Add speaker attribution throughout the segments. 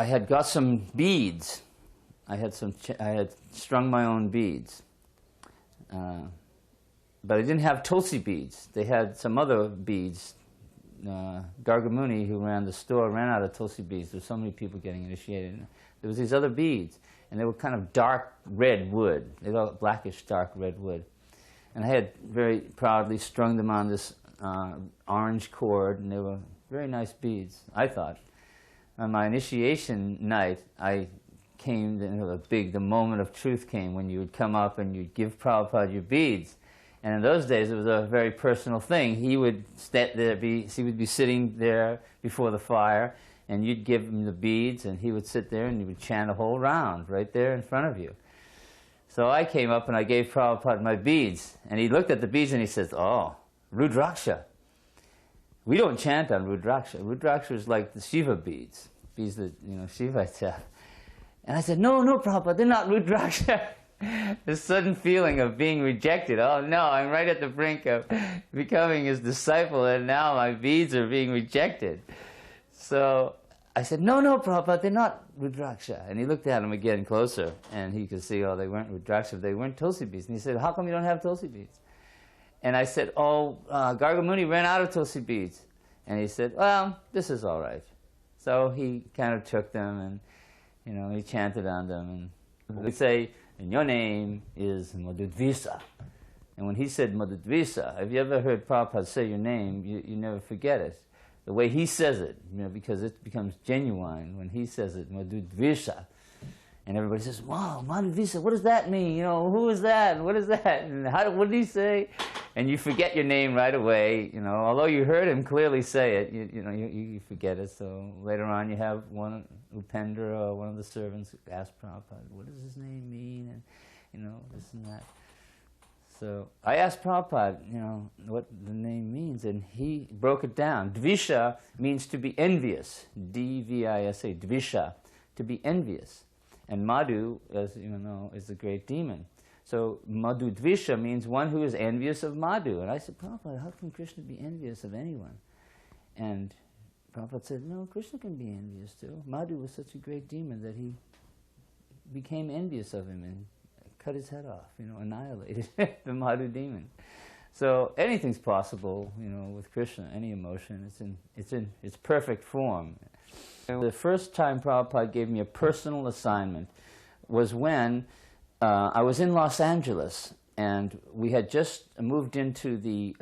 Speaker 1: I had got some beads. I had strung my own beads. But I didn't have Tulsi beads. They had some other beads. Gargamuni, who ran the store, ran out of Tulsi beads. There were so many people getting initiated. There was these other beads, and they were kind of dark red wood. They were blackish, dark red wood. And I had very proudly strung them on this orange cord, and they were very nice beads, I thought. On my initiation night, I came, the moment of truth came when you would come up and you'd give Prabhupada your beads. And in those days, it was a very personal thing. He would he would be sitting there before the fire, and you'd give him the beads, and he would sit there and he would chant a whole round right there in front of you. So I came up and I gave Prabhupada my beads, and he looked at the beads and he says, "Oh, Rudraksha. We don't chant on Rudraksha. Rudraksha is like the Shiva beads, beads that Shivites have." And I said, "No, no, Prabhupada, they're not Rudraksha." This sudden feeling of being rejected. Oh no, I'm right at the brink of becoming his disciple, and now my beads are being rejected. So I said, "No, no, Prabhupada, they're not Rudraksha." And he looked at him again closer, and he could see, oh, they weren't Rudraksha, they weren't Tulsi beads. And he said, "How come you don't have Tulsi beads?" And I said, "Oh, Gargamuni ran out of Tulsi beads." And he said, "Well, this is all right." So he kind of took them, and he chanted on them. And we'd say, "And your name is Madhu-dvisa." And when he said Madhu-dvisa, have you ever heard Prabhupada say your name, you never forget it. The way he says it, because it becomes genuine when he says it, Madhu-dvisa. And everybody says, "Wow, Madhu-dvisa, what does that mean? Who is that? And what is that? And what did he say?" And you forget your name right away. Although you heard him clearly say it, you forget it. So later on, you have one, Upendra, or one of the servants, ask Prabhupada, "What does his name mean?" And this and that. So I asked Prabhupada, what the name means, and he broke it down. Dvisha means to be envious. D-V-I-S-A, Dvisha, to be envious. And Madhu, as you know, is the great demon. So Madhu-dvisa means one who is envious of Madhu. And I said, "Prabhupada, how can Krishna be envious of anyone?" And Prabhupada said, "No, Krishna can be envious too. Madhu was such a great demon that he became envious of him and cut his head off, annihilated the Madhu demon." So anything's possible, with Krishna, any emotion. It's in its perfect form. The first time Prabhupada gave me a personal assignment was when I was in Los Angeles, and we had just moved into the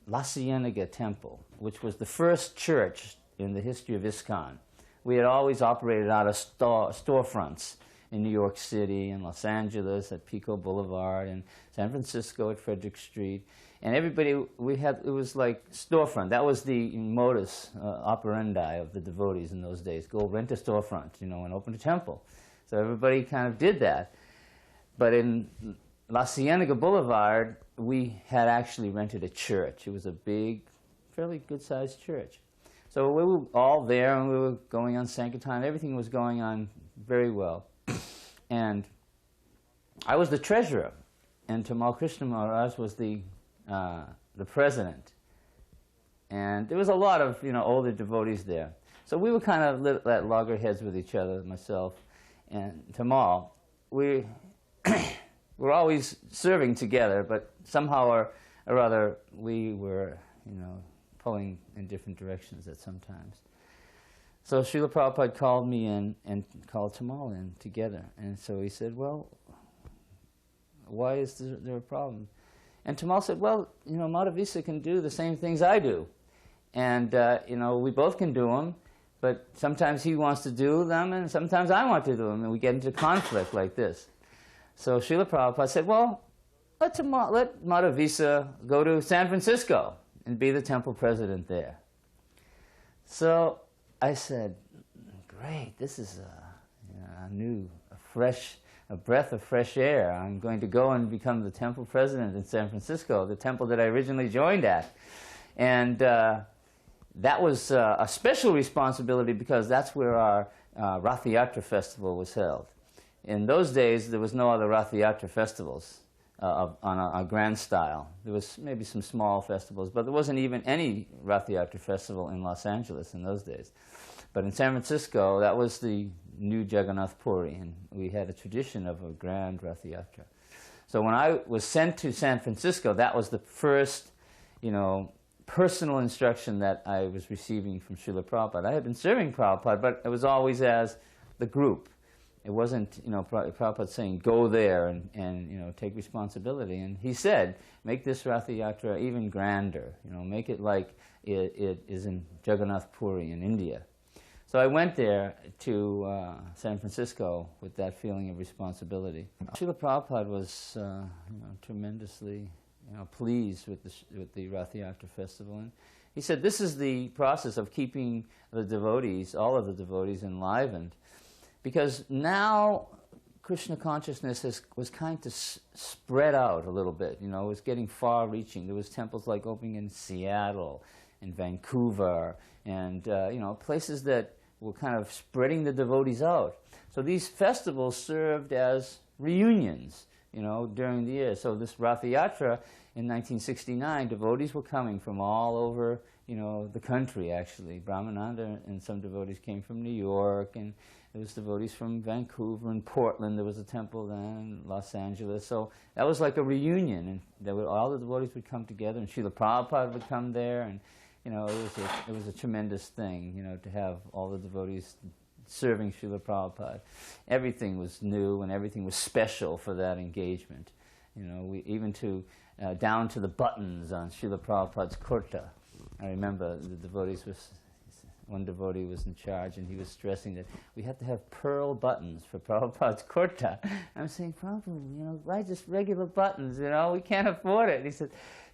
Speaker 1: La Cienega Temple, which was the first church in the history of ISKCON. We had always operated out of storefronts in New York City, and Los Angeles at Pico Boulevard, and San Francisco at Frederick Street. And everybody, it was like storefront. That was the modus operandi of the devotees in those days. Go rent a storefront, and open a temple. So everybody kind of did that. But in La Cienega Boulevard, we had actually rented a church. It was a big, fairly good-sized church. So we were all there, and we were going on Sankirtan. Everything was going on very well. And I was the treasurer, and Tamal Krishna Maharaj was the president. And there was a lot of older devotees there. So we were kind of at loggerheads with each other, myself and Tamal. We were always serving together, but somehow or other we were pulling in different directions at some times. So Srila Prabhupada called me in and called Tamal in together. And so he said, "Well, why is there a problem?" And Tamal said, "Well, Madhu-dvisa can do the same things I do. And, we both can do them, but sometimes he wants to do them and sometimes I want to do them, and we get into conflict like this." So Srila Prabhupada said, "Well, let Madhu-dvisa go to San Francisco and be the temple president there." So I said, "Great, this is a breath of fresh air. I'm going to go and become the temple president in San Francisco, the temple that I originally joined at." And that was a special responsibility because that's where our Rathyatra festival was held. In those days, there was no other Rathyatra festivals on a grand style. There was maybe some small festivals, but there wasn't even any Rathyatra festival in Los Angeles in those days. But in San Francisco, that was the new Jagannath Puri, and we had a tradition of a grand Rathyatra. So when I was sent to San Francisco, that was the first, personal instruction that I was receiving from Srila Prabhupada. I had been serving Prabhupada, but it was always as the group. It wasn't, Prabhupada saying, go there and take responsibility. And he said, make this Rathyatra even grander, make it like it is in Jagannath Puri in India. So I went there to San Francisco with that feeling of responsibility. Srila Prabhupada was tremendously pleased with the Rathyatra festival. And he said, this is the process of keeping the devotees, all of the devotees, enlivened. Because now Krishna consciousness was kind of spread out a little bit. It was getting far-reaching. There was temples like opening in Seattle and Vancouver and places that were kind of spreading the devotees out. So these festivals served as reunions, during the year. So this Rathyatra in 1969, devotees were coming from all over, the country, actually. Brahmananda and some devotees came from New York, and there was devotees from Vancouver and Portland. There was a temple then, Los Angeles. So that was like a reunion, and all the devotees would come together, and Srila Prabhupada would come there, and it was a tremendous thing, to have all the devotees serving Srila Prabhupada. Everything was new and everything was special for that engagement. Even down to the buttons on Srila Prabhupada's kurta. I remember one devotee was in charge, and he was stressing that we have to have pearl buttons for Prabhupada's kurta. I'm saying, Prabhupada, why just regular buttons? We can't afford it. And he said,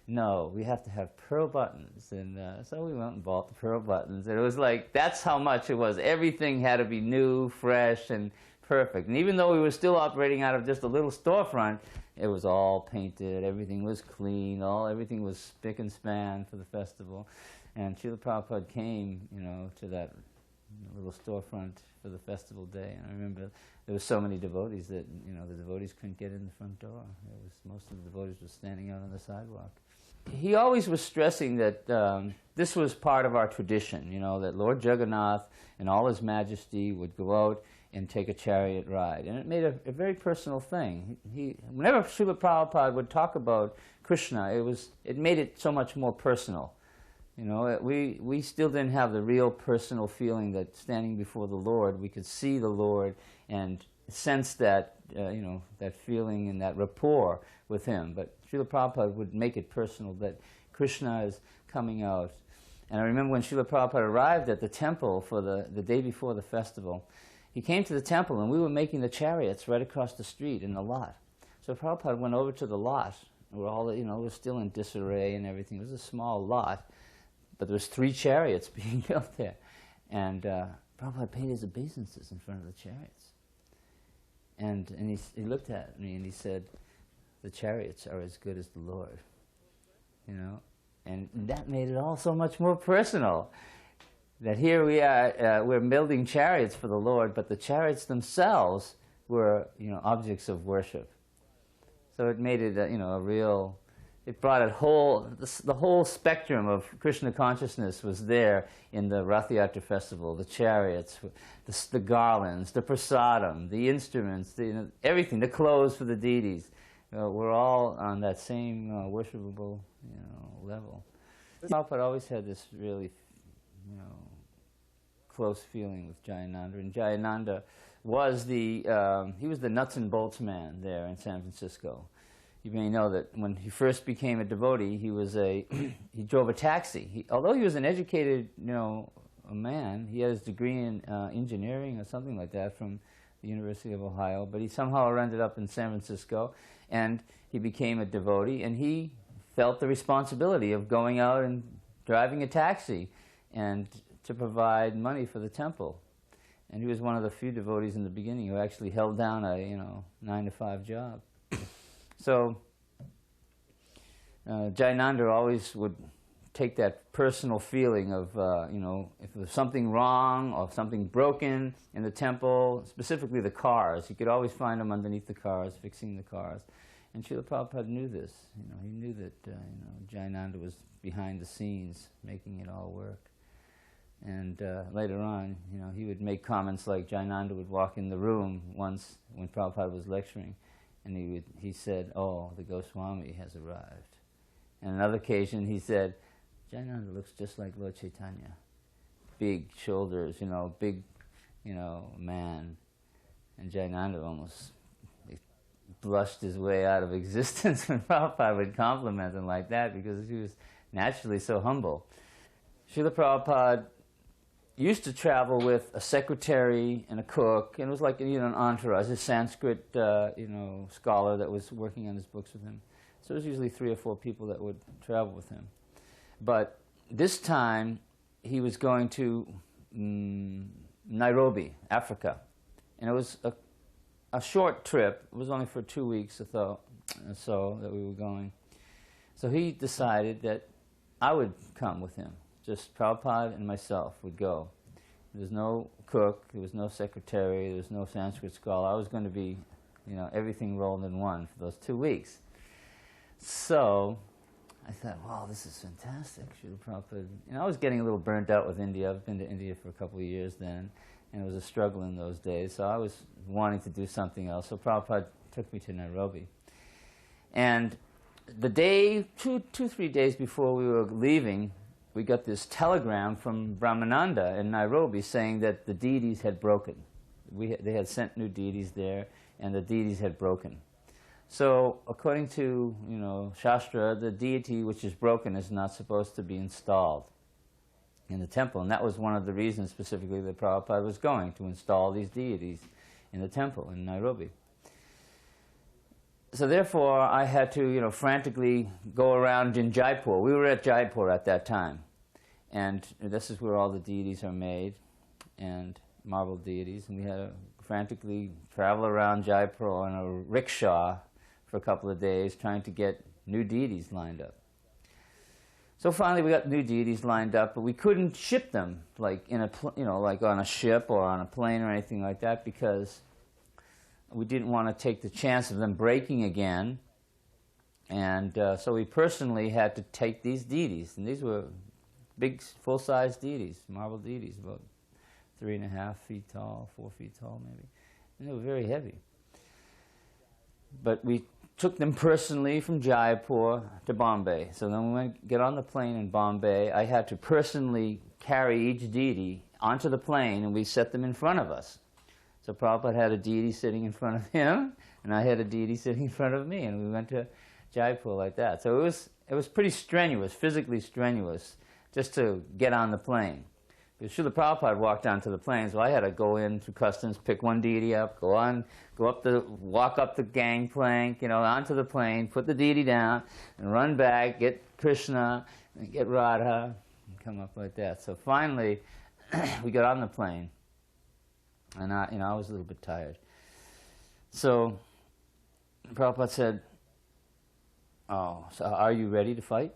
Speaker 1: no, we have to have pearl buttons. And so we went and bought the pearl buttons. And it was like, that's how much it was. Everything had to be new, fresh, and perfect. And even though we were still operating out of just a little storefront, it was all painted, everything was clean, everything was spick and span for the festival. And Srila Prabhupada came, to that little storefront for the festival day. And I remember there were so many devotees that, the devotees couldn't get in the front door. Most of the devotees were standing out on the sidewalk. He always was stressing that this was part of our tradition, that Lord Jagannath in all his majesty would go out and take a chariot ride. And it made a very personal thing. Whenever Srila Prabhupada would talk about Krishna, it made it so much more personal. We still didn't have the real personal feeling that standing before the Lord, we could see the Lord and sense that, that feeling and that rapport with him. But Srila Prabhupada would make it personal, that Krishna is coming out. And I remember when Srila Prabhupada arrived at the temple for the day before the festival, he came to the temple, and we were making the chariots right across the street in the lot. So Prabhupada went over to the lot, where all it was still in disarray and everything. It was a small lot, but there was 3 chariots being built there. And Prabhupada painted his obeisances in front of the chariots. And he looked at me and he said, the chariots are as good as the Lord. And that made it all so much more personal. That here we are, we're building chariots for the Lord, but the chariots themselves were, objects of worship. So it made it, a real. It brought the whole spectrum of Krishna consciousness was there in the Rathyatra festival. The chariots, the garlands, the prasadam, the instruments, everything, the clothes for the deities. We're all on that same worshipable, level. Prabhupada always had this really, close feeling with Jayananda, and Jayananda was he was the nuts and bolts man there in San Francisco. You may know that when he first became a devotee, he drove a taxi. Although he was an educated, a man, he had his degree in engineering or something like that from the University of Ohio, but he somehow ended up in San Francisco, and he became a devotee, and he felt the responsibility of going out and driving a taxi and to provide money for the temple. And he was one of the few devotees in the beginning who actually held down a 9-to-5 job. So Jayananda always would take that personal feeling of, if there was something wrong or something broken in the temple, specifically the cars. He could always find them underneath the cars, fixing the cars. And Srila Prabhupada knew this. He knew that Jayananda was behind the scenes, making it all work. And later on, you know, he would make comments like Jayananda would walk in the room once when Prabhupada was lecturing, and he said, "Oh, the Goswami has arrived." And another occasion, he said, "Jayananda looks just like Lord Chaitanya, big shoulders, you know, big, you know, man." And Jayananda almost blushed his way out of existence when Prabhupada would compliment him like that, because he was naturally so humble. Srila Prabhupada used to travel with a secretary and a cook, and it was like, you know, an entourage, a Sanskrit you know, scholar that was working on his books with him. So it was usually 3 or 4 people that would travel with him. But this time he was going to Nairobi, Africa, and it was a short trip. It was only for 2 weeks or so that we were going. So he decided that I would come with him. Just Prabhupada and myself would go. There was no cook, there was no secretary, there was no Sanskrit scholar. I was going to be, you know, everything rolled in one for those 2 weeks. So I thought, wow, this is fantastic. Srila Prabhupada. You know, I was getting a little burnt out with India. I've been to India for a couple of years then, and it was a struggle in those days. So I was wanting to do something else. So Prabhupada took me to Nairobi. And the day, 3 days before we were leaving, we got this telegram from Brahmananda in Nairobi saying that the deities had broken. They had sent new deities there, and the deities had broken. So, according to, you know, Shastra, the deity which is broken is not supposed to be installed in the temple, and that was one of the reasons specifically that Prabhupada was going, to install these deities in the temple in Nairobi. So therefore, I had to, you know, frantically go around in Jaipur. We were at Jaipur at that time, and this is where all the deities are made, and marble deities, and we had to frantically travel around Jaipur on a rickshaw for a couple of days trying to get new deities lined up. So finally we got new deities lined up, but we couldn't ship them like in a you know, like on a ship or on a plane or anything like that, because we didn't want to take the chance of them breaking again. And so we personally had to take these deities, and these were big full-size deities, marble deities, about 3.5 feet tall, 4 feet tall maybe, and they were very heavy. But we took them personally from Jaipur to Bombay. So then when we get on the plane in Bombay, I had to personally carry each deity onto the plane, and we set them in front of us. So Prabhupada had a deity sitting in front of him, and I had a deity sitting in front of me, and we went to Jaipur like that. So it was pretty strenuous, physically strenuous, just to get on the plane. Because Srila Prabhupada walked onto the plane, so I had to go in through customs, pick one deity up, walk up the gangplank, you know, onto the plane, put the deity down, and run back, get Krishna, and get Radha, and come up like that. So finally, we got on the plane, and I was a little bit tired. So Prabhupada said, "Oh, so are you ready to fight?"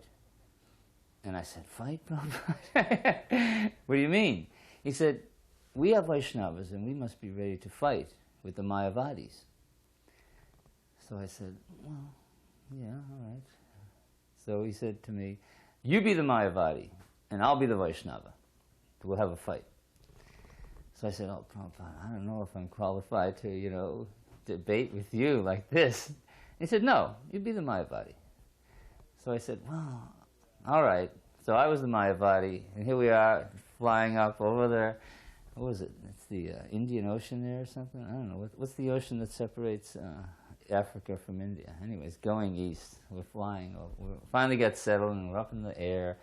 Speaker 1: And I said, "Fight, Prabhupada?" "What do you mean?" He said, "We are Vaishnavas, and we must be ready to fight with the Mayavadis." So I said, "Well, yeah, all right." So he said to me, "You be the Mayavadi, and I'll be the Vaishnava. We'll have a fight." So I said, "Oh, Prabhupada, I don't know if I'm qualified to, you know, debate with you like this." He said, "No, you be the Mayavadi." So I said, "Well, all right." So I was the Mayavadi, and here we are flying up over there. What was it? It's the Indian Ocean there or something? I don't know. What's the ocean that separates Africa from India? Anyways, going east. We're flying. We finally got settled, and we're up in the air.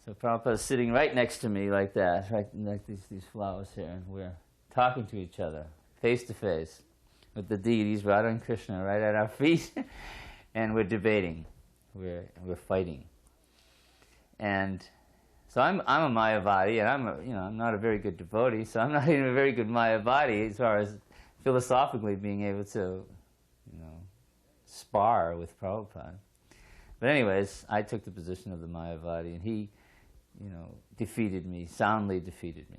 Speaker 1: So Prabhupada's sitting right next to me like that, right like these flowers here, and we're talking to each other, face to face, with the deities, Radha and Krishna, right at our feet, and we're debating. We're fighting. And so I'm a Mayavadi, and I'm not a very good devotee, so I'm not even a very good Mayavadi as far as philosophically being able to, you know, spar with Prabhupada. But anyways, I took the position of the Mayavadi, and he, you know, defeated me, soundly defeated me.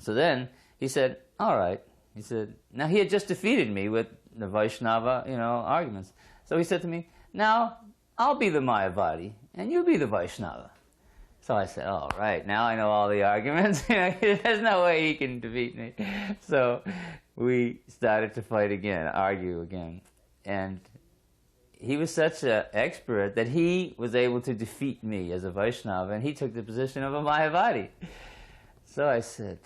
Speaker 1: So then he said, "All right." He said, now he had just defeated me with the Vaishnava, you know, arguments. So he said to me, "Now I'll be the Mayavadi, and you be the Vaishnava." So I said, all right, now I know all the arguments. There's no way he can defeat me. So we started to fight again, argue again. And he was such an expert that he was able to defeat me as a Vaishnava, and he took the position of a Mayavadi. So I said,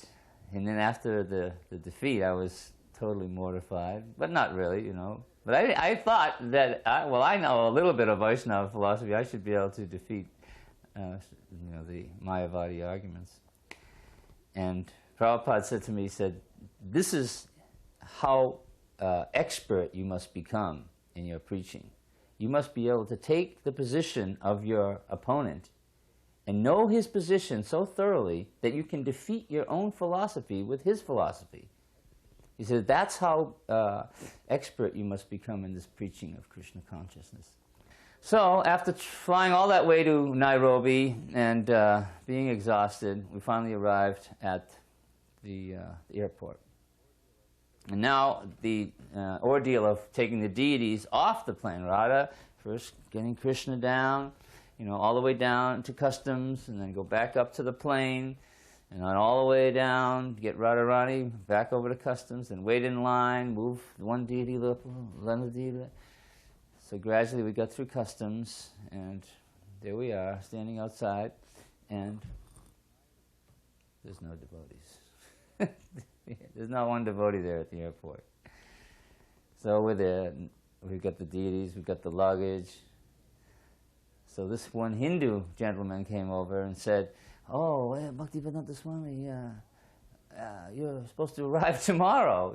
Speaker 1: and then after the defeat, I was totally mortified, but not really, you know. But I thought that, I know a little bit of Vaishnava philosophy, I should be able to defeat the Mayavadi arguments. And Prabhupada said to me, he said, this is how expert you must become in your preaching. You must be able to take the position of your opponent and know his position so thoroughly that you can defeat your own philosophy with his philosophy. He said, that's how expert you must become in this preaching of Krishna consciousness. So after flying all that way to Nairobi and being exhausted, we finally arrived at the airport. And now the ordeal of taking the deities off the plane, Radha, first getting Krishna down, all the way down to customs, and then go back up to the plane, and then all the way down, get Radharani back over to customs, and wait in line, move one deity, another deity. So gradually we got through customs, and there we are, standing outside, and there's no devotees. There's not one devotee there at the airport. So we're there, we've got the deities, we've got the luggage. So this one Hindu gentleman came over and said, oh, Bhaktivedanta Swami, you're supposed to arrive tomorrow,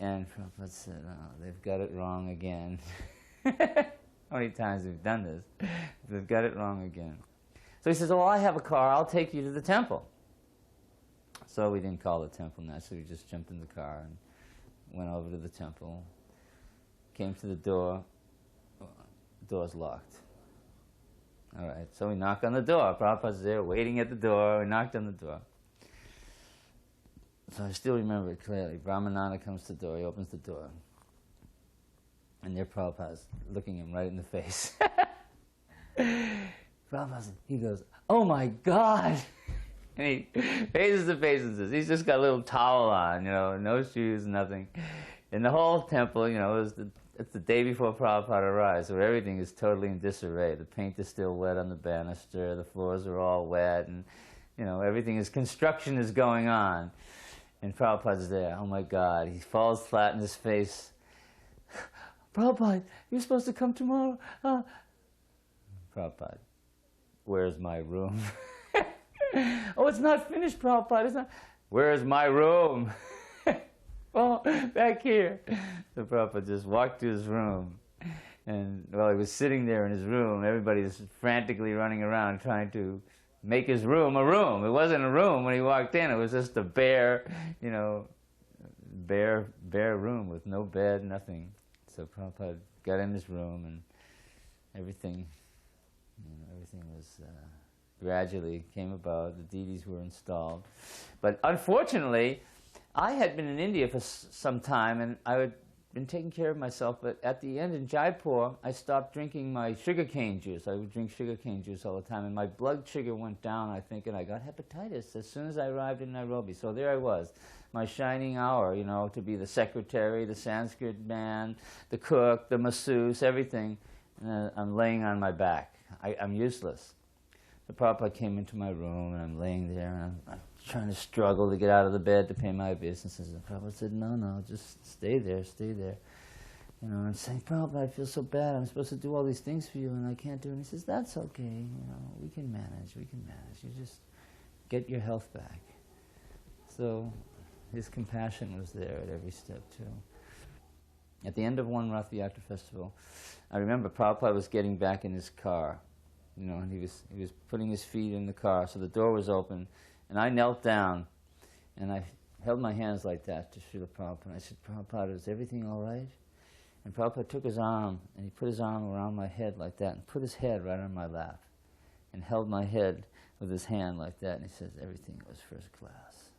Speaker 1: And Prabhupada said, oh, they've got it wrong again. How many times we've done this? They've got it wrong again. So he says, oh, I have a car, I'll take you to the temple. So we didn't call the temple naturally, we just jumped in the car and went over to the temple, came to the door, door's locked. All right, so we knock on the door. Prabhupada's there waiting at the door, we knocked on the door. So I still remember it clearly. Brahmananda comes to the door, he opens the door, and there Prabhupada's looking him right in the face. Prabhupada, he goes, oh my God! And he faces the face and says, he's just got a little towel on, no shoes, nothing. And the whole temple, it's the day before Prabhupada arrives, so everything is totally in disarray. The paint is still wet on the banister, the floors are all wet, and construction is going on. And Prabhupada's there, oh my God, he falls flat in his face. Prabhupada, you're supposed to come tomorrow. Prabhupada, where's my room? Oh, it's not finished, Prabhupada, it's not. Where's my room? Oh, back here. So Prabhupada just walked to his room, and while he was sitting there in his room, everybody was frantically running around trying to make his room a room. It wasn't a room when he walked in, it was just a bare room with no bed, nothing. So Prabhupada got in his room, and everything was gradually came about. The deities were installed. But unfortunately, I had been in India for some time, and I had been taking care of myself, but at the end in Jaipur, I stopped drinking my sugarcane juice. I would drink sugarcane juice all the time, and my blood sugar went down, I think, and I got hepatitis as soon as I arrived in Nairobi. So there I was, my shining hour, to be the secretary, the Sanskrit man, the cook, the masseuse, everything. And I'm laying on my back. I'm useless. The Prabhupada came into my room, and I'm laying there, and I'm trying to struggle to get out of the bed to pay my obeisances. And Prabhupada said, no, just stay there. I'm saying, Prabhupada, I feel so bad. I'm supposed to do all these things for you, and I can't do it. And he says, that's okay. We can manage. You just get your health back. So his compassion was there at every step, too. At the end of one Rathyatra festival, I remember Prabhupada was getting back in his car, and he was putting his feet in the car, so the door was open, and I knelt down, and I held my hands like that to Srila Prabhupada. I said, Prabhupada, is everything all right? And Prabhupada took his arm, and he put his arm around my head like that, and put his head right on my lap, and held my head with his hand like that, and he says, everything was first class.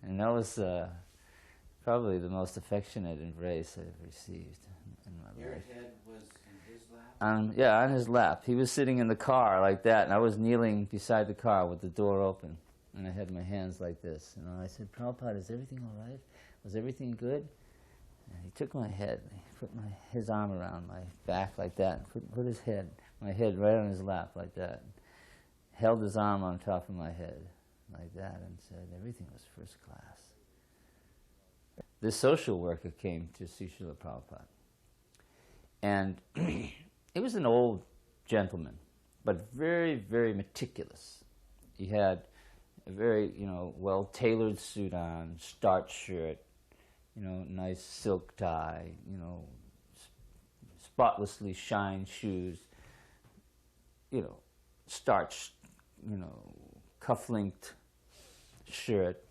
Speaker 1: And that was probably the most affectionate embrace I've received in my life.
Speaker 2: Your head was in his lap?
Speaker 1: Yeah, on his lap. He was sitting in the car like that, and I was kneeling beside the car with the door open, and I had my hands like this. You know, I said, Prabhupada, is everything all right? Was everything good? And he took my head, and he put his arm around my back like that, and put my head right on his lap like that, held his arm on top of my head like that, and said, everything was first class. This social worker came to see Srila Prabhupada. And he was an old gentleman, but very, very meticulous. He had a very, well-tailored suit on, starched shirt, nice silk tie, spotlessly shined shoes, starched, cuff-linked shirt.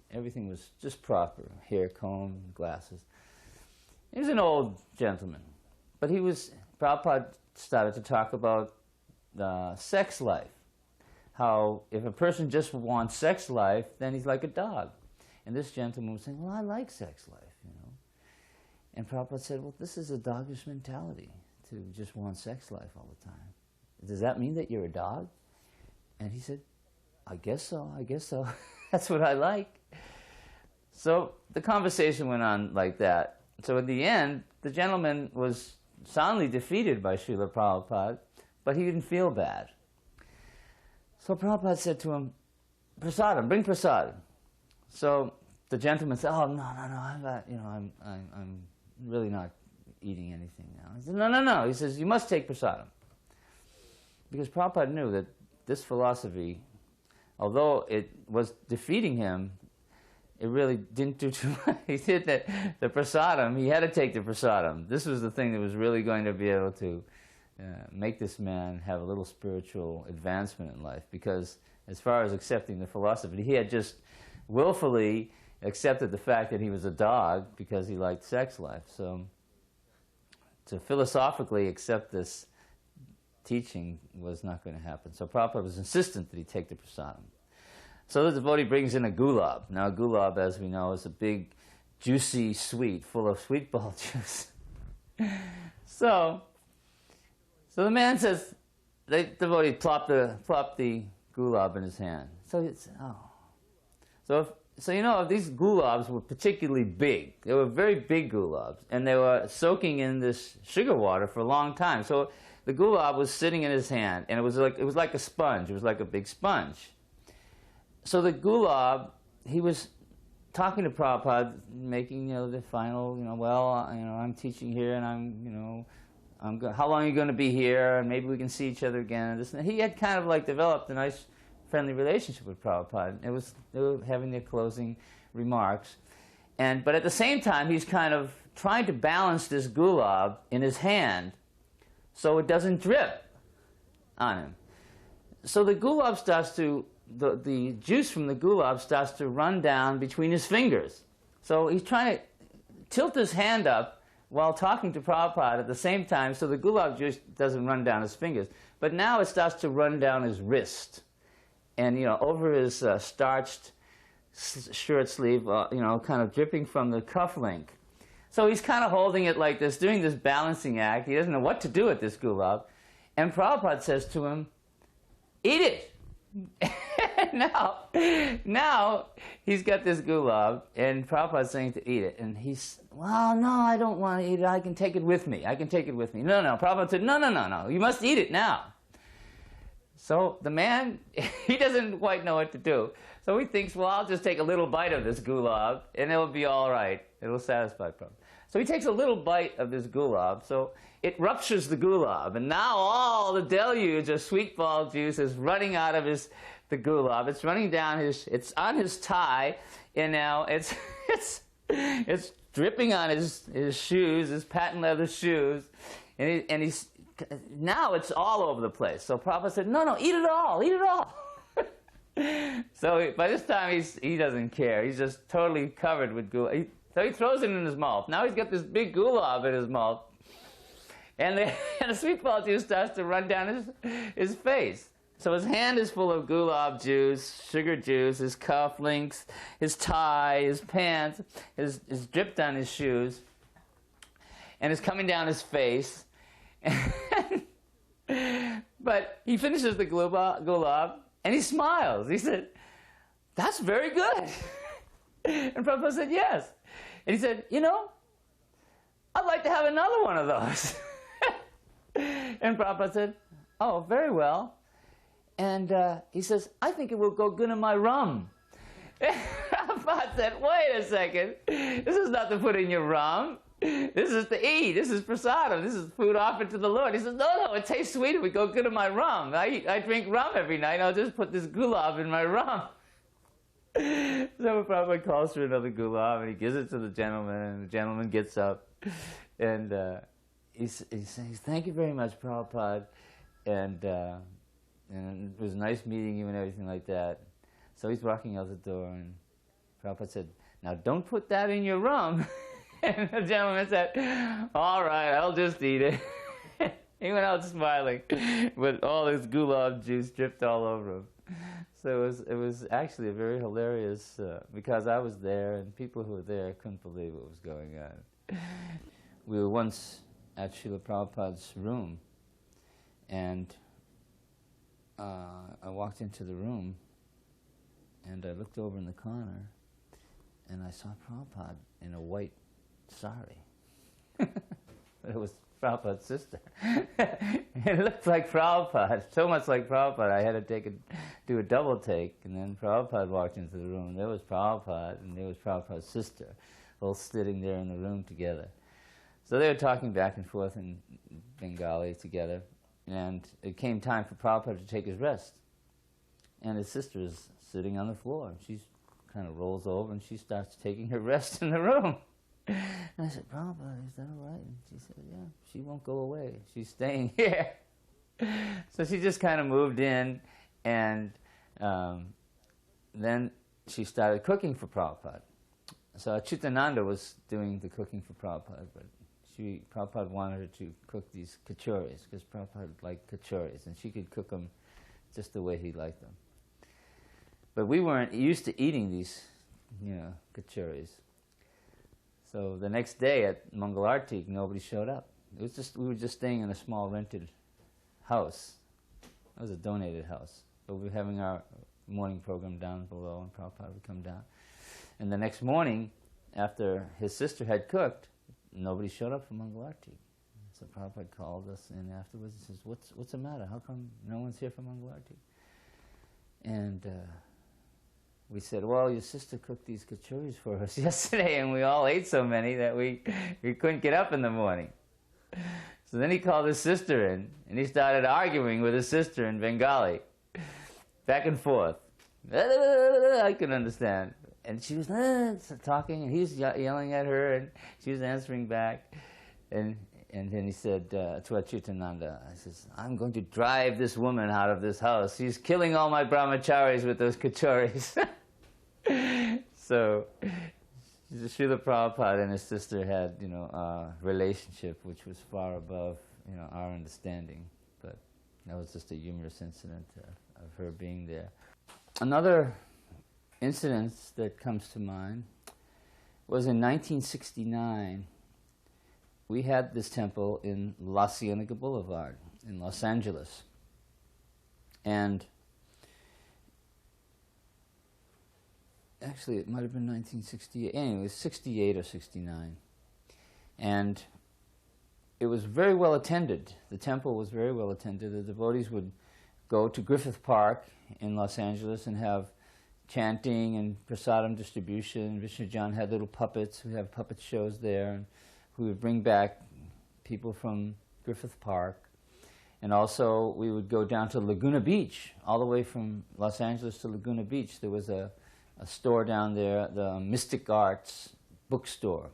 Speaker 1: Everything was just proper, hair comb, glasses. He was an old gentleman. But Prabhupada started to talk about sex life. How if a person just wants sex life, then he's like a dog. And this gentleman was saying, well, I like sex life, And Prabhupada said, well, this is a doggish mentality, to just want sex life all the time. Does that mean that you're a dog? And he said, I guess so. That's what I like. So the conversation went on like that. So in the end, the gentleman was soundly defeated by Srila Prabhupada, but he didn't feel bad. So Prabhupada said to him, Prasadam, bring Prasadam. So the gentleman said, oh, no, I'm not, I'm really not eating anything now. He said, no. He says, you must take Prasadam. Because Prabhupada knew that this philosophy, although it was defeating him, it really didn't do too much. He did the prasadam, he had to take the prasadam. This was the thing that was really going to be able to make this man have a little spiritual advancement in life, because as far as accepting the philosophy, he had just willfully accepted the fact that he was a dog because he liked sex life. So to philosophically accept this teaching was not going to happen. So Prabhupada was insistent that he take the prasadam. So the devotee brings in a gulab. Now gulab, as we know, is a big, juicy sweet full of sweet ball juice. So the man says, the devotee plopped the gulab in his hand. So it's, So these gulabs were particularly big. They were very big gulabs, and they were soaking in this sugar water for a long time. So the gulab was sitting in his hand, and it was like a sponge. It was like a big sponge. So the gulab, he was talking to Prabhupada, making the final, I'm teaching here, and how long are you going to be here, and maybe we can see each other again. And this, and he had kind of developed a nice, friendly relationship with Prabhupada. They were having their closing remarks, but at the same time, he's kind of trying to balance this gulab in his hand, so it doesn't drip on him. So the gulab starts to. The juice from the gulab starts to run down between his fingers. So he's trying to tilt his hand up while talking to Prabhupada at the same time, so the gulab juice doesn't run down his fingers. But now it starts to run down his wrist, and over his starched shirt sleeve, kind of dripping from the cuff link. So he's kind of holding it like this, doing this balancing act. He doesn't know what to do with this gulab, and Prabhupada says to him, "Eat it." Now he's got this gulab, and Prabhupada's saying to eat it, and he's, well, no, I don't want to eat it. I can take it with me. No. Prabhupada said, no. You must eat it now. So the man, he doesn't quite know what to do. So he thinks, well, I'll just take a little bite of this gulab, and it'll be all right. It'll satisfy Prabhupada. So he takes a little bite of this gulab, so it ruptures the gulab, and now all the deluge of sweet ball juice is running out of the gulab. It's running down it's on his tie, and now it's dripping on his shoes, his patent leather shoes, and he's now it's all over the place. So Prabhupada said, no, eat it all. So by this time he doesn't care. He's just totally covered with gulab. So he throws it in his mouth. Now he's got this big gulab in his mouth. And the sweet ball juice starts to run down his face. So his hand is full of gulab juice, sugar juice, his cuff links, his tie, his pants, is dripped on his shoes. And it's coming down his face. But he finishes the gulab and he smiles. He said, "That's very good." And Prabhupada said, "Yes." And he said, "You know, I'd like to have another one of those." And Prabhupada said, "Oh, very well." And he says, "I think it will go good in my rum." Prabhupada said, "Wait a second. This is not to put in your rum. This is to eat. This is prasadam. This is food offered to the Lord." He says, No, it tastes sweet. It would go good in my rum. I drink rum every night. I'll just put this gulab in my rum." So Prabhupada calls for another gulab, and he gives it to the gentleman, and the gentleman gets up, and he says, "Thank you very much, Prabhupada, and it was nice meeting you and everything like that." So he's walking out the door, and Prabhupada said, "Now don't put that in your rum." And the gentleman said, "All right, I'll just eat it." He went out smiling, but all this gulab juice dripped all over him. So it was actually a very hilarious, because I was there, and people who were there couldn't believe what was going on. We were once at Srila Prabhupada's room, and I walked into the room, and I looked over in the corner, and I saw Prabhupada in a white sari. It was Prabhupada's sister. It looked like Prabhupada, so much like Prabhupada, I had to do a double take, and then Prabhupada walked into the room. There was Prabhupada, and there was Prabhupada's sister, both sitting there in the room together. So they were talking back and forth in Bengali together, and it came time for Prabhupada to take his rest. And his sister is sitting on the floor, and she kind of rolls over, and she starts taking her rest in the room. And I said, "Prabhupada, is that all right?" And she said, "Yeah, she won't go away. She's staying here." So she just kind of moved in, and then she started cooking for Prabhupada. So Jayananda was doing the cooking for Prabhupada, but Prabhupada wanted her to cook these kachoris, because Prabhupada liked kachoris, and she could cook them just the way he liked them. But we weren't used to eating these, kachoris. So the next day at Mangalartik, nobody showed up. We were just staying in a small rented house. It was a donated house. But we were having our morning program down below, and Prabhupada would come down. And the next morning, after his sister had cooked, nobody showed up for Mangalartik. So Prabhupada called us in afterwards and says, what's the matter? How come no one's here for Mangalartik? And we said, "Well, your sister cooked these kachoris for us yesterday, and we all ate so many that we couldn't get up in the morning." So then he called his sister in, and he started arguing with his sister in Bengali, back and forth. I couldn't understand. And she was talking, and he was yelling at her, and she was answering back. And then he said to Jayananda, I says, "I'm going to drive this woman out of this house. She's killing all my brahmacharis with those kachoris." So Srila Prabhupada and his sister had, a relationship which was far above, our understanding. But that was just a humorous incident of her being there. Another incident that comes to mind was in 1969. We had this temple in La Cienega Boulevard in Los Angeles. And actually, it might have been 1968. Anyway, it was 68 or 69. And it was very well attended. The temple was very well attended. The devotees would go to Griffith Park in Los Angeles and have chanting and prasadam distribution. Vishnu John had little puppets. We have puppet shows there. And we would bring back people from Griffith Park. And also, we would go down to Laguna Beach, all the way from Los Angeles to Laguna Beach. There was a store down there, the Mystic Arts bookstore.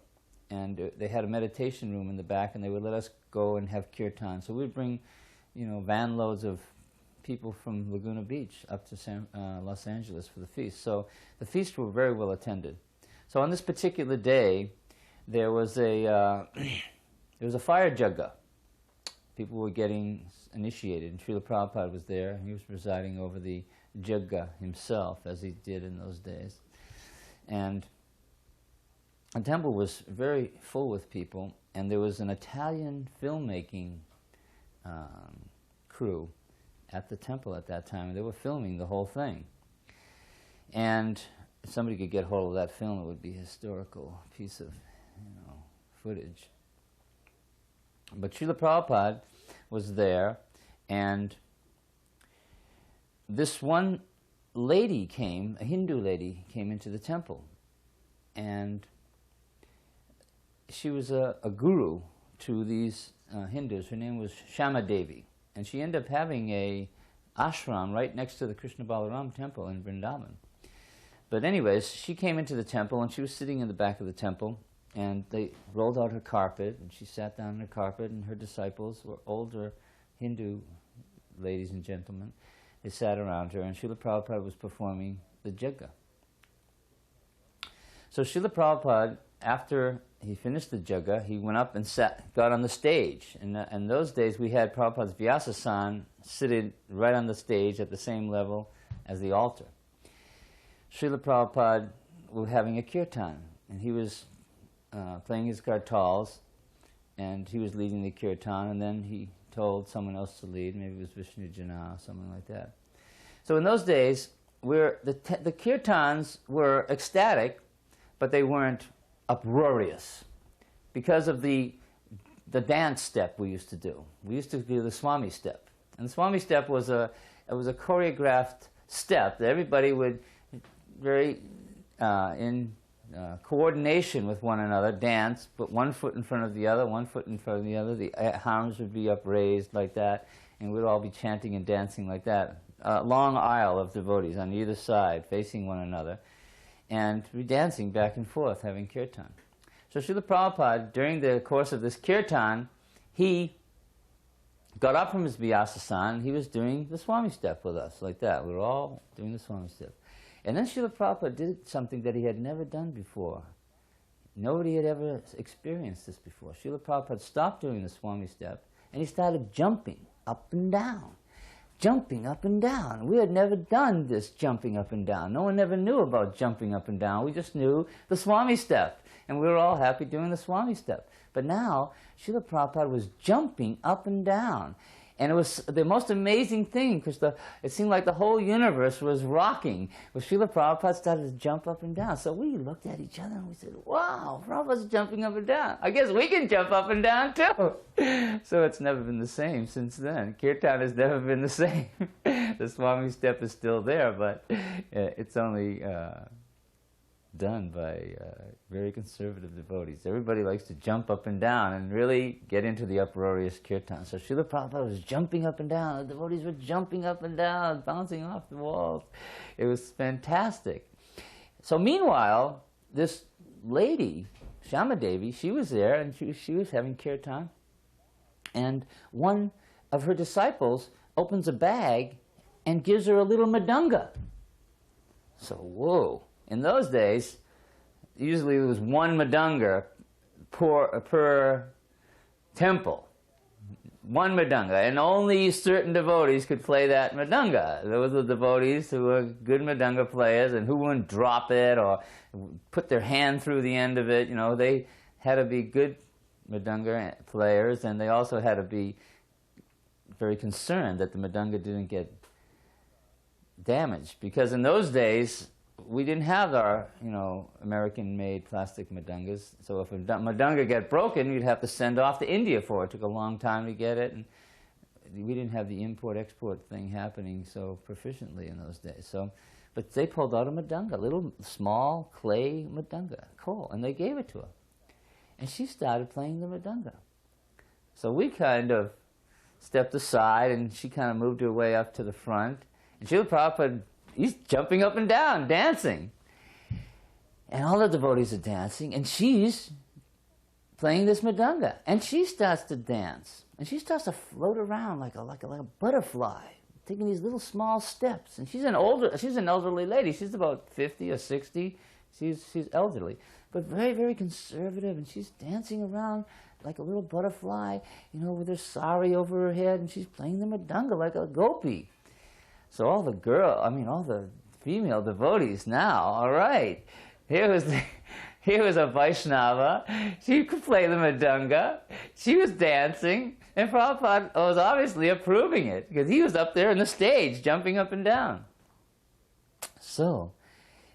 Speaker 1: And they had a meditation room in the back, and they would let us go and have kirtan. So we'd bring, van loads of people from Laguna Beach up to Los Angeles for the feast. So the feasts were very well attended. So on this particular day, there was a fire jagga. People were getting initiated, and Srila Prabhupada was there. He was presiding over the jagga himself, as he did in those days. And the temple was very full with people, and there was an Italian filmmaking crew at the temple at that time. They were filming the whole thing. And if somebody could get hold of that film, it would be a historical piece of, footage. But Srila Prabhupada was there, and this one lady came, a Hindu lady, came into the temple. And she was a guru to these Hindus. Her name was Shama Devi. And she ended up having a ashram right next to the Krishna Balaram temple in Vrindavan. But anyways, she came into the temple, and she was sitting in the back of the temple, and they rolled out her carpet, and she sat down on the carpet, and her disciples were older Hindu ladies and gentlemen. They sat around her, and Srila Prabhupada was performing the Jagga. So Srila Prabhupada, after he finished the Jagga, he went up and got on the stage. And in those days, we had Prabhupada's Vyasa sitting right on the stage at the same level as the altar. Srila Prabhupada was having a kirtan, and he was playing his kartals, and he was leading the kirtan, and then he told someone else to lead. Maybe it was Vishnu Jana or something like that. So in those days, the kirtans were ecstatic, but they weren't uproarious because of the dance step we used to do. We used to do the Swami step, and the Swami step was a choreographed step that everybody would very in coordination with one another dance, put one foot in front of the other, one foot in front of the other. The arms would be upraised like that, and we'd all be chanting and dancing like that. A long aisle of devotees on either side, facing one another, and we'd be dancing back and forth, having kirtan. So Srila Prabhupada, during the course of this kirtan, he got up from his Vyasa, he was doing the Swami step with us, like that. We were all doing the Swami step. And then Srila Prabhupada did something that he had never done before. Nobody had ever experienced this before. Srila Prabhupada stopped doing the Swami step, and he started jumping up and down. Jumping up and down. We had never done this jumping up and down. No one ever knew about jumping up and down. We just knew the Swami step. And we were all happy doing the Swami step. But now, Srila Prabhupada was jumping up and down. And it was the most amazing thing, because it seemed like the whole universe was rocking. When Srila Prabhupada started to jump up and down. So we looked at each other and we said, wow, Prabhupada's jumping up and down. I guess we can jump up and down too. So it's never been the same since then. Kirtan has never been the same. The Swami step is still there, but it's only done by very conservative devotees. Everybody likes to jump up and down and really get into the uproarious kirtan. So Srila Prabhupada was jumping up and down. The devotees were jumping up and down, bouncing off the walls. It was fantastic. So meanwhile, this lady, Shama Devi, she was there, and she was having kirtan. And one of her disciples opens a bag and gives her a little madanga. So, whoa. In those days, usually it was one madanga per temple. One madanga, and only certain devotees could play that madanga. Those were devotees who were good madanga players and who wouldn't drop it or put their hand through the end of it. They had to be good madanga players, and they also had to be very concerned that the madanga didn't get damaged, because in those days we didn't have our, American-made plastic madangas. So if a madanga got broken, you'd have to send off to India for it. It took a long time to get it, and we didn't have the import-export thing happening so proficiently in those days. But they pulled out a madanga, a little small clay madanga, cool, and they gave it to her. And she started playing the madanga. So we kind of stepped aside, and she kind of moved her way up to the front. And Srila Prabhupada, he's jumping up and down, dancing. And all the devotees are dancing, and she's playing this madanga. And she starts to dance. And she starts to float around like a butterfly, taking these little small steps. And she's an elderly lady. She's about 50 or 60. She's elderly, but very, very conservative. And she's dancing around like a little butterfly, with her sari over her head, and she's playing the madanga like a gopi. So all the female devotees now, all right, here He was a Vaishnava. She could play the Madanga. She was dancing. And Prabhupada was obviously approving it, because he was up there on the stage, jumping up and down. So,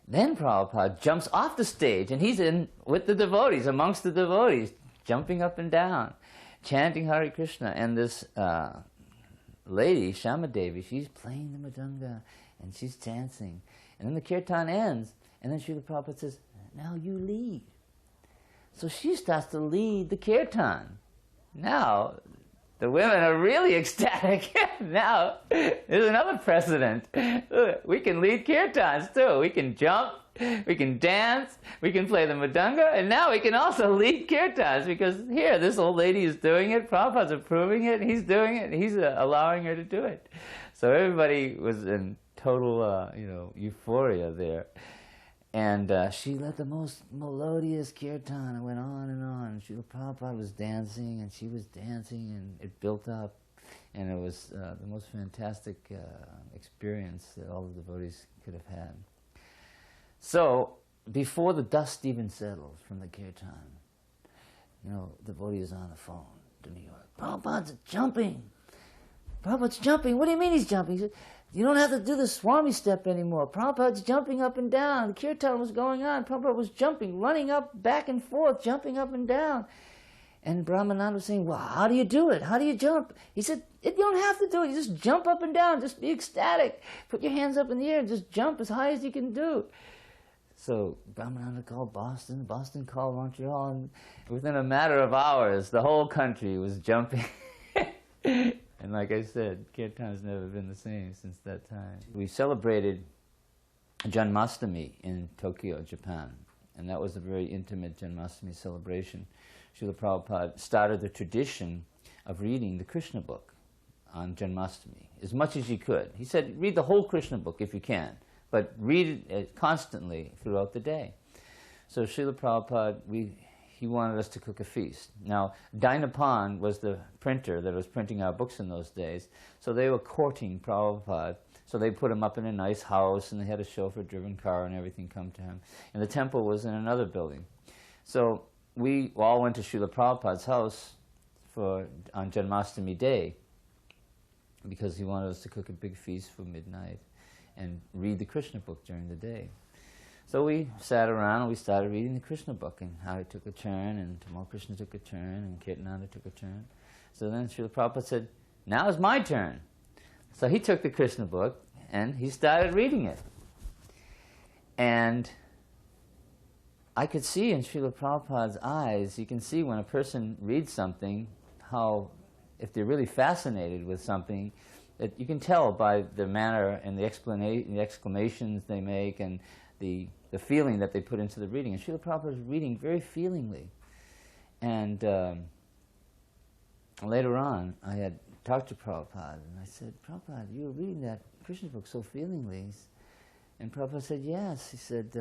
Speaker 1: then Prabhupada jumps off the stage, and he's in with the devotees, amongst the devotees, jumping up and down, chanting Hare Krishna. And this lady, Shama Devi, she's playing the Madanga, and she's dancing. And then the kirtan ends, and then Srila Prabhupada says, now you lead. So she starts to lead the kirtan. Now, the women are really ecstatic. Now, there's another precedent. We can lead kirtans too. We can jump, we can dance, we can play the Madanga, and now we can also lead kirtans, because here, this old lady is doing it, Prabhupada's approving it, he's doing it, he's allowing her to do it. So everybody was in total, euphoria there. And she led the most melodious kirtan. It went on and on. Srila Prabhupada was dancing, and she was dancing, and it built up. And it was the most fantastic experience that all the devotees could have had. So, before the dust even settled from the kirtan, devotee is on the phone to New York. Prabhupada's jumping. Prabhupada's jumping. What do you mean he's jumping? He said, you don't have to do the Swami step anymore. Prabhupada's jumping up and down. The kirtan was going on. Prabhupada was jumping, running up, back and forth, jumping up and down. And Brahmananda was saying, well, how do you do it? How do you jump? He said, you don't have to do it. You just jump up and down. Just be ecstatic. Put your hands up in the air and just jump as high as you can do. So Brahmananda called Boston. Boston called Montreal. And within a matter of hours, the whole country was jumping. And like I said, kirtan has never been the same since that time. We celebrated Janmastami in Tokyo, Japan, and that was a very intimate Janmastami celebration. Srila Prabhupada started the tradition of reading the Krishna book on Janmastami, as much as you could. He said, read the whole Krishna book if you can, but read it constantly throughout the day. So Srila Prabhupada, he wanted us to cook a feast. Now, Dinapan was the printer that was printing our books in those days, so they were courting Prabhupada. So they put him up in a nice house, and they had a chauffeur-driven car and everything come to him. And the temple was in another building. So we all went to Srila Prabhupada's house on Janmastami Day, because he wanted us to cook a big feast for midnight and read the Krishna book during the day. So we sat around and we started reading the Krishna book, and Hari took a turn, and Tamal Krishna took a turn, and Kirtananda took a turn. So then Srila Prabhupada said, now is my turn. So he took the Krishna book and he started reading it. And I could see in Srila Prabhupada's eyes, you can see when a person reads something, how if they're really fascinated with something, that you can tell by the manner and the exclamations they make, and the feeling that they put into the reading. And Srila Prabhupada was reading very feelingly. And later on, I had talked to Prabhupada, and I said, Prabhupada, you were reading that Krishna book so feelingly. And Prabhupada said, yes. He said,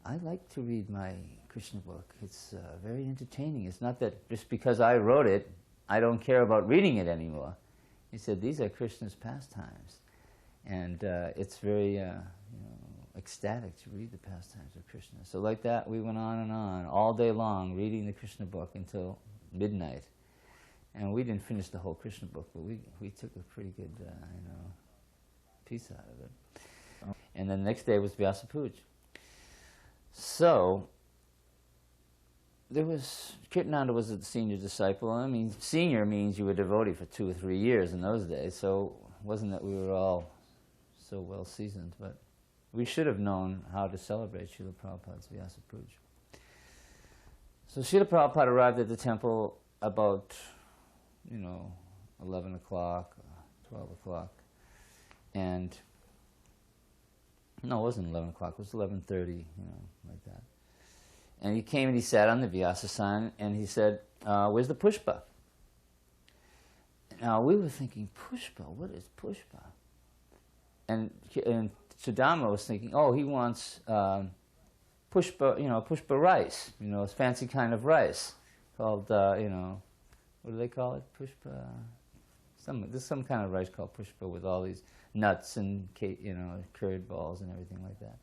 Speaker 1: I like to read my Krishna book. It's very entertaining. It's not that just because I wrote it, I don't care about reading it anymore. He said, these are Krishna's pastimes. And it's very ecstatic to read the pastimes of Krishna. So like that, we went on and on, all day long, reading the Krishna book until midnight. And we didn't finish the whole Krishna book, but we took a pretty good piece out of it. And then the next day was Vyasa Puja. So there was, Kirtananda was a senior disciple. I mean, senior means you were devotee for 2 or 3 years in those days, so it wasn't that we were all so well seasoned, but we should have known how to celebrate Srila Prabhupada's Vyasa Puja. So Srila Prabhupada arrived at the temple about 11 o'clock, 12 o'clock, and no, it wasn't 11 o'clock, it was 11:30, like that. And he came and he sat on the Vyasa-san, and he said, where's the pushpa? Now we were thinking, pushpa, what is pushpa? And Sudama was thinking, oh, he wants pushpa, pushpa rice, a fancy kind of rice called, what do they call it? Pushpa. There's some kind of rice called pushpa with all these nuts and curd balls and everything like that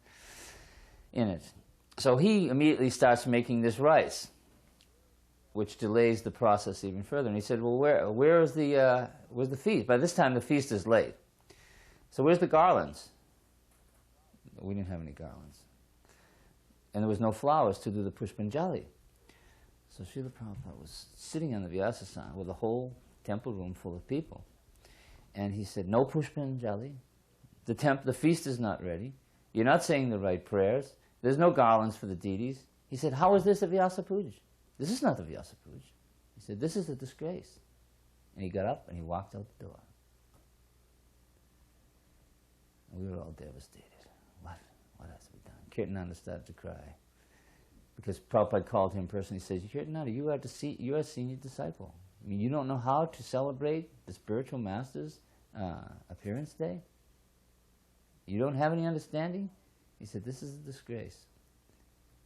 Speaker 1: in it. So he immediately starts making this rice, which delays the process even further. And he said, well, where's the feast? By this time, the feast is late. So where's the garlands? We didn't have any garlands. And there was no flowers to do the Pushpanjali. So Srila Prabhupada was sitting on the Vyasa with a whole temple room full of people. And he said, no Pushpanjali. The feast is not ready. You're not saying the right prayers. There's no garlands for the deities. He said, how is this a Vyasa Puja? This is not the Vyasa Puja. He said, this is a disgrace. And he got up and he walked out the door. And we were all devastated. What has to be done? Kirtananda started to cry. Because Prabhupada called him personally. He says, Kirtananda, you are a senior disciple. I mean, you don't know how to celebrate the spiritual master's appearance day? You don't have any understanding? He said, this is a disgrace.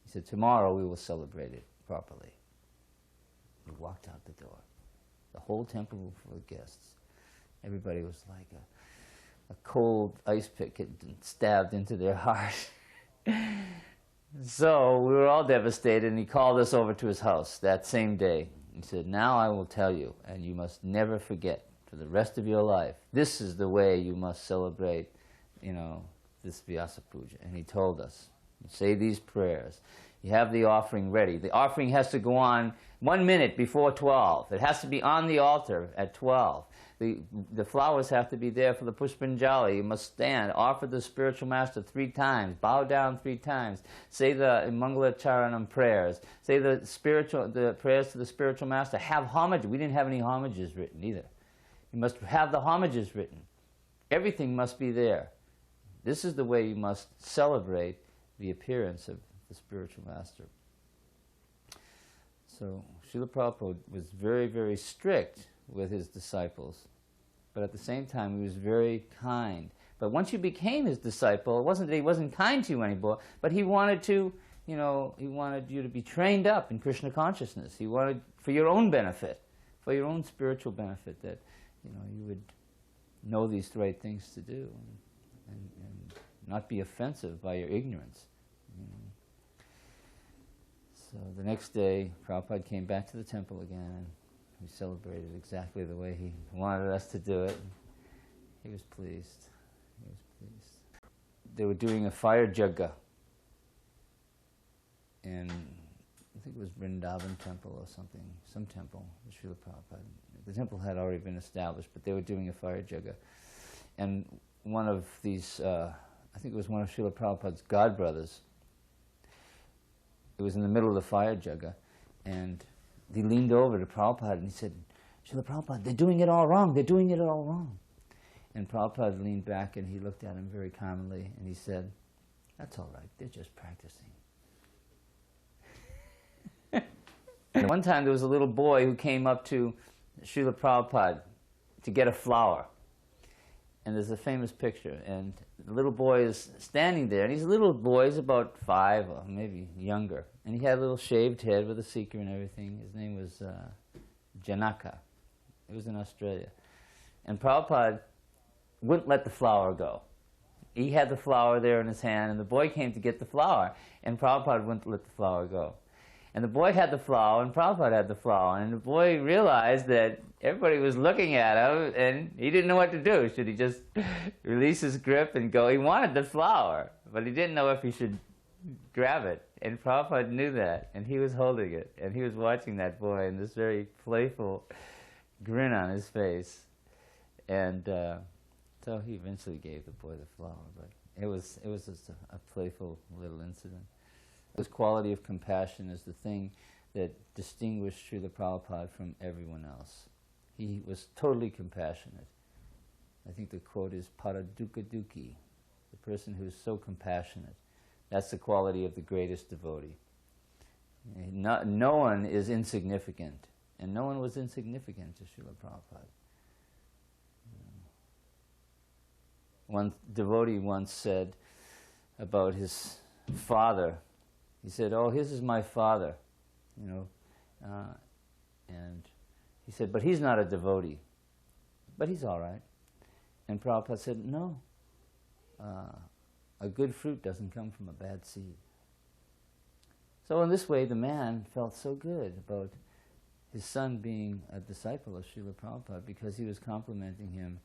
Speaker 1: He said, tomorrow we will celebrate it properly. He walked out the door. The whole temple room full of guests. Everybody was like a cold ice pick had been stabbed into their heart. So we were all devastated, and he called us over to his house that same day. He said, now I will tell you, and you must never forget for the rest of your life, this is the way you must celebrate, this Vyasa Puja. And he told us, you say these prayers. You have the offering ready. The offering has to go on 1 minute before 12. It has to be on the altar at 12. The flowers have to be there for the Pushpanjali. You must stand, offer the spiritual master 3 times, bow down 3 times, say the Mangala Charanam prayers, say the prayers to the spiritual master, have homage. We didn't have any homages written either. You must have the homages written. Everything must be there. This is the way you must celebrate the appearance of the spiritual master. So Srila Prabhupada was very, very strict with his disciples, but at the same time he was very kind. But once you became his disciple, it wasn't that he wasn't kind to you anymore, but he wanted to, he wanted you to be trained up in Krishna consciousness. He wanted, for your own benefit, for your own spiritual benefit, that you would know these right things to do and not be offensive by your ignorance. So the next day, Prabhupada came back to the temple again, and we celebrated exactly the way he wanted us to do it. He was pleased. He was pleased. They were doing a fire jagga, and I think it was Vrindavan temple or something, some temple, Srila Prabhupada. The temple had already been established, but they were doing a fire jagga. And one of these, I think it was one of Srila Prabhupada's godbrothers, it was in the middle of the fire jagga, and he leaned over to Prabhupada and he said, Srila Prabhupada, they're doing it all wrong, they're doing it all wrong. And Prabhupada leaned back and he looked at him very calmly and he said, that's all right, they're just practicing. And one time there was a little boy who came up to Srila Prabhupada to get a flower. And there's a famous picture, and the little boy is standing there, and he's a little boy, he's about 5 or maybe younger, and he had a little shaved head with a seeker and everything. His name was Janaka. It was in Australia. And Prabhupada wouldn't let the flower go. He had the flower there in his hand, and the boy came to get the flower, and Prabhupada wouldn't let the flower go. And the boy had the flower, and Prabhupada had the flower, and the boy realized that everybody was looking at him, and he didn't know what to do. Should he just release his grip and go? He wanted the flower, but he didn't know if he should grab it. And Prabhupada knew that, and he was holding it, and he was watching that boy, and this very playful grin on his face. And so he eventually gave the boy the flower, but it was just a playful little incident. This quality of compassion is the thing that distinguished Srila Prabhupada from everyone else. He was totally compassionate. I think the quote is Paradukkha-dukhi, the person who is so compassionate. That's the quality of the greatest devotee. No one is insignificant, and no one was insignificant to Srila Prabhupada. One devotee once said about his father, he said, oh, his is my father, and he said, but he's not a devotee, but he's all right. And Prabhupada said, no, a good fruit doesn't come from a bad seed. So in this way, the man felt so good about his son being a disciple of Srila Prabhupada because he was complimenting him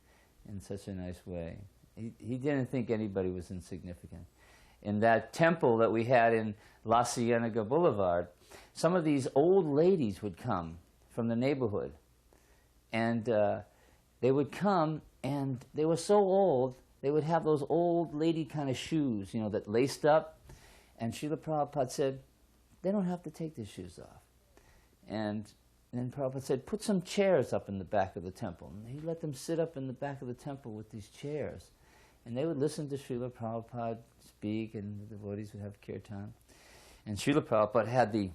Speaker 1: in such a nice way. He didn't think anybody was insignificant. In that temple that we had in La Cienega Boulevard, some of these old ladies would come from the neighborhood. And they would come, and they were so old, they would have those old lady kind of shoes, you know, that laced up. And Srila Prabhupada said, they don't have to take their shoes off. And then Prabhupada said, put some chairs up in the back of the temple. And he let them sit up in the back of the temple with these chairs. And they would listen to Srila Prabhupada speak, and the devotees would have kirtan. And Srila Prabhupada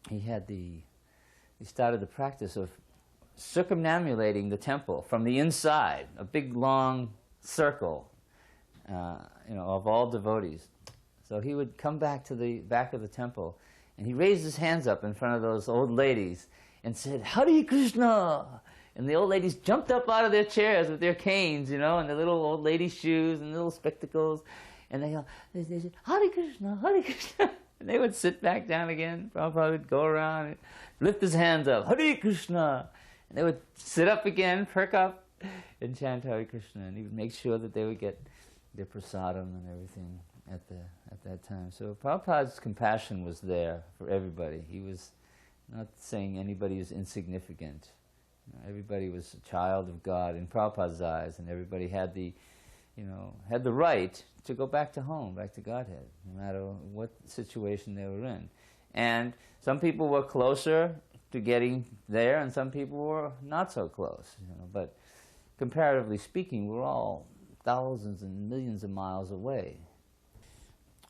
Speaker 1: he started the practice of circumambulating the temple from the inside, a big long circle, of all devotees. So he would come back to the back of the temple, and he raised his hands up in front of those old ladies and said, Hare Krishna! And the old ladies jumped up out of their chairs with their canes, and their little old lady shoes and little spectacles, and they said, Hare Krishna, Hare Krishna! And they would sit back down again. Prabhupada would go around and lift his hands up, Hare Krishna! And they would sit up again, perk up, and chant Hare Krishna. And he would make sure that they would get their prasadam and everything at that time. So Prabhupada's compassion was there for everybody. He was not saying anybody was insignificant. Everybody was a child of God in Prabhupada's eyes, and everybody had the right to go back to home, back to Godhead, no matter what situation they were in. And some people were closer to getting there, and some people were not so close. But comparatively speaking, we're all thousands and millions of miles away.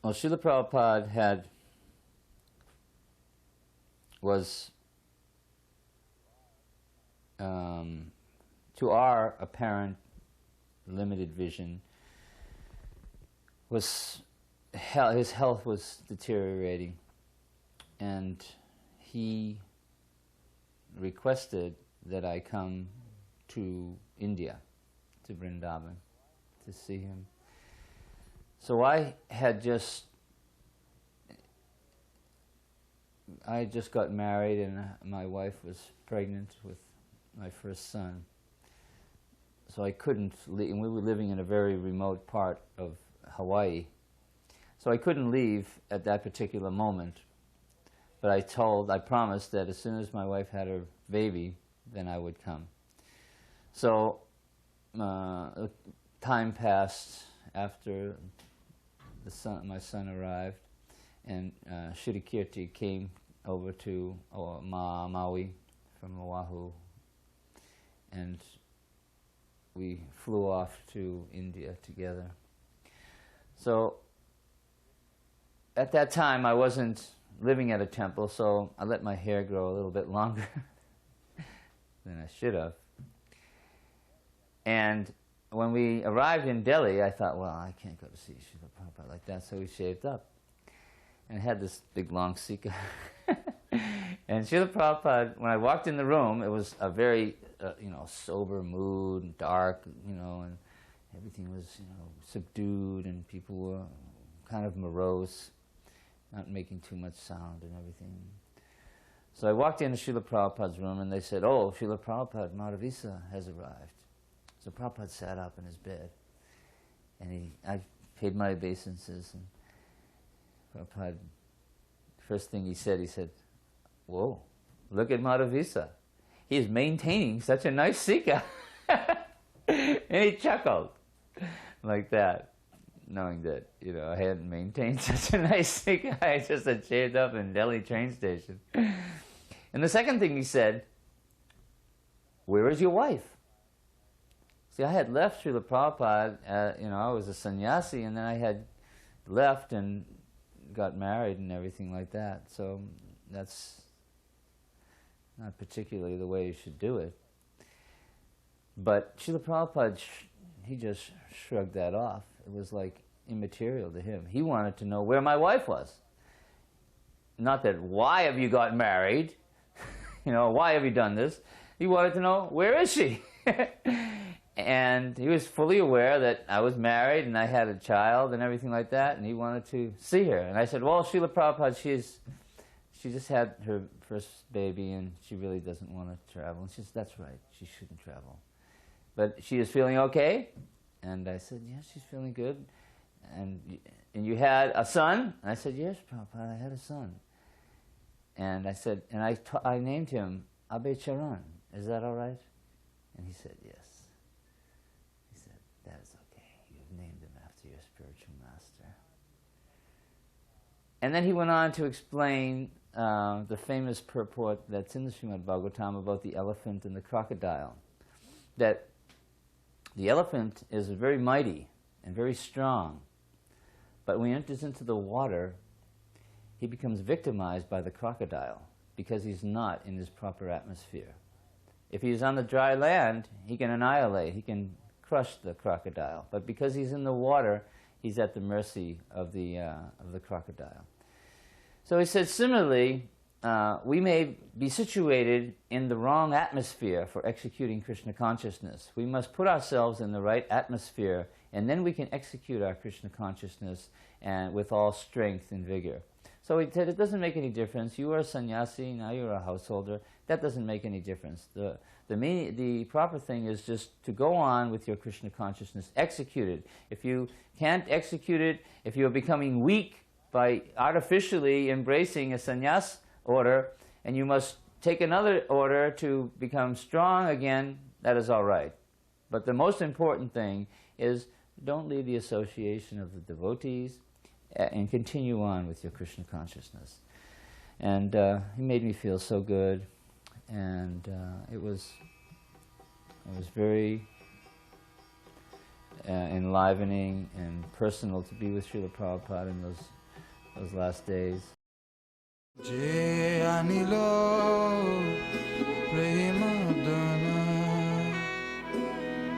Speaker 1: Well, Srila Prabhupada was to our apparent limited vision, his health was deteriorating, and he requested that I come to India, to Vrindavan, to see him. So I just got married, and my wife was pregnant with my first son. So I couldn't leave, and we were living in a very remote part of Hawaii. So I couldn't leave at that particular moment. But I promised that as soon as my wife had her baby, then I would come. So time passed after my son arrived, and Shri came over to Maui from Oahu, and we flew off to India together. So at that time I wasn't living at a temple, so I let my hair grow a little bit longer than I should have. And when we arrived in Delhi, I thought, well, I can't go to see Srila Prabhupada like that, so we shaved up. And had this big long sika. And Srila Prabhupada, when I walked in the room, it was a very, sober mood, and dark, and everything was, subdued, and people were kind of morose, not making too much sound and everything. So I walked into Srila Prabhupada's room, and they said, oh, Srila Prabhupada, Madhu-dvisa has arrived. So Prabhupada sat up in his bed, and I paid my obeisances, and Prabhupada, first thing he said, whoa, look at Madhu-dvisa. He is maintaining such a nice sika. And he chuckled like that, knowing that, I hadn't maintained such a nice sika. I just had shaved up in Delhi train station. And the second thing he said, where is your wife? See, I had left Srila Prabhupada, I was a sannyasi, and then I had left and got married and everything like that. So that's not particularly the way you should do it. But Srila Prabhupada, he just shrugged that off. It was like immaterial to him. He wanted to know where my wife was. Not that, why have you got married? Why have you done this? He wanted to know, where is she? And he was fully aware that I was married and I had a child and everything like that, and he wanted to see her. And I said, well, Srila Prabhupada, she just had her first baby and she really doesn't want to travel. And she said, that's right, she shouldn't travel. But she is feeling okay? And I said, yes, she's feeling good. And you had a son? And I said, yes, Prabhupada, I had a son. And I said, and I named him Abhay Charan. Is that all right? And he said, yes. He said, that is okay. You've named him after your spiritual master. And then he went on to explain the famous purport that's in the Srimad Bhagavatam about the elephant and the crocodile. That the elephant is very mighty and very strong, but when he enters into the water, he becomes victimized by the crocodile because he's not in his proper atmosphere. If he's on the dry land, he can annihilate, he can crush the crocodile. But because he's in the water, he's at the mercy of the crocodile. So he said, similarly, we may be situated in the wrong atmosphere for executing Krishna consciousness. We must put ourselves in the right atmosphere, and then we can execute our Krishna consciousness and with all strength and vigor. So he said, it doesn't make any difference. You are a sannyasi, now you're a householder. That doesn't make any difference. The proper thing is just to go on with your Krishna consciousness, execute it. If you can't execute it, if you're becoming weak by artificially embracing a sannyas order, and you must take another order to become strong again, that is all right. But the most important thing is don't leave the association of the devotees and continue on with your Krishna consciousness. And he made me feel so good, and it was very enlivening and personal to be with Srila Prabhupada in those last days. Jayananda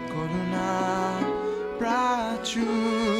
Speaker 1: Karuna Prachu